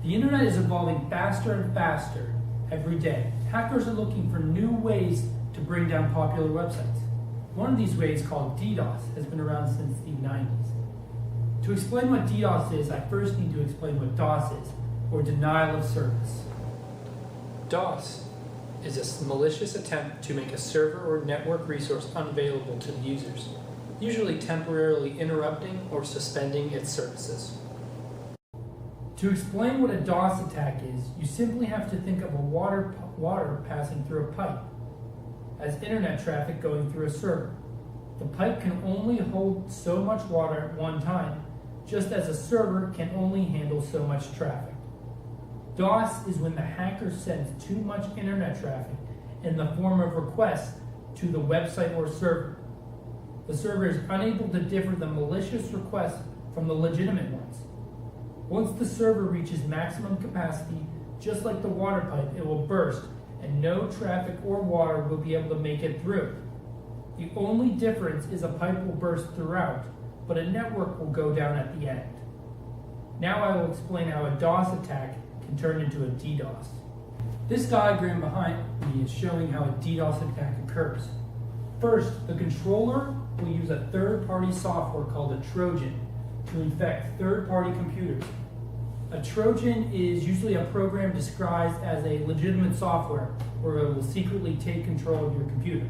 The internet is evolving faster and faster every day. Hackers are looking for new ways to bring down popular websites. One of these ways, called DDoS, has been around since the 90s. To explain what DDoS is, I first need to explain what DOS is, or denial of service. DOS is a malicious attempt to make a server or network resource unavailable to the users, usually temporarily interrupting or suspending its services. To explain what a DOS attack is, you simply have to think of a water passing through a pipe as internet traffic going through a server. The pipe can only hold so much water at one time, just as a server can only handle so much traffic. DOS is when the hacker sends too much internet traffic in the form of requests to the website or server. The server is unable to differ the malicious requests from the legitimate ones. Once the server reaches maximum capacity, just like the water pipe, it will burst and no traffic or water will be able to make it through. The only difference is a pipe will burst throughout, but a network will go down at the end. Now I will explain how a DOS attack can turn into a DDoS. This diagram behind me is showing how a DDoS attack occurs. First, the controller will use a third-party software called a Trojan to infect third-party computers. A Trojan is usually a program disguised as a legitimate software where it will secretly take control of your computer.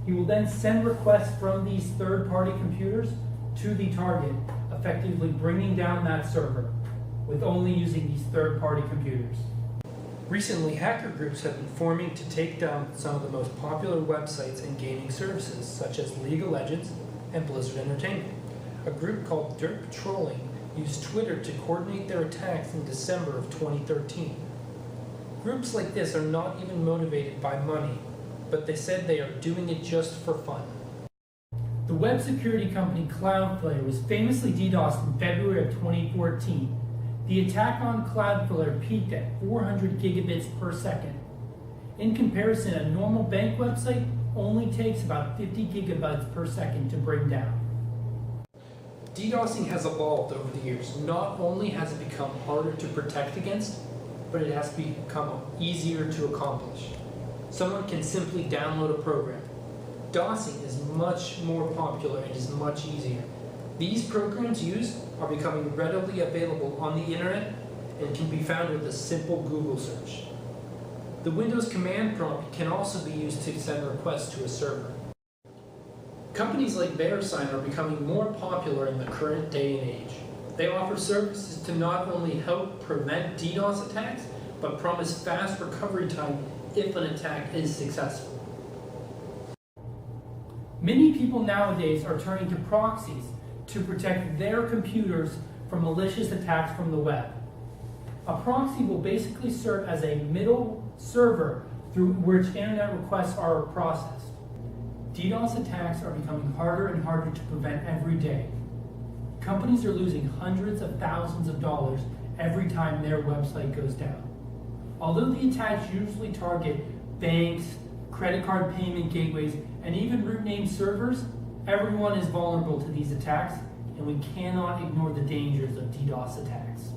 He will then send requests from these third-party computers to the target, effectively bringing down that server with only using these third-party computers. Recently, hacker groups have been forming to take down some of the most popular websites and gaming services, such as League of Legends and Blizzard Entertainment. A group called Dirt Patrolling used Twitter to coordinate their attacks in December of 2013. Groups like this are not even motivated by money, but they said they are doing it just for fun. The web security company Cloudflare was famously DDoSed in February of 2014. The attack on Cloudflare peaked at 400 gigabits per second. In comparison, a normal bank website only takes about 50 gigabytes per second to bring down. DDoSing has evolved over the years. Not only has it become harder to protect against, but it has become easier to accomplish. Someone can simply download a program. DOSing is much more popular and is much easier. These programs used are becoming readily available on the internet and can be found with a simple Google search. The Windows command prompt can also be used to send requests to a server. Companies like VeriSign are becoming more popular in the current day and age. They offer services to not only help prevent DDoS attacks, but promise fast recovery time if an attack is successful. Many people nowadays are turning to proxies to protect their computers from malicious attacks from the web. A proxy will basically serve as a middle server through which internet requests are processed. DDoS attacks are becoming harder and harder to prevent every day. Companies are losing hundreds of thousands of dollars every time their website goes down. Although the attacks usually target banks, credit card payment gateways, and even root name servers, everyone is vulnerable to these attacks, and we cannot ignore the dangers of DDoS attacks.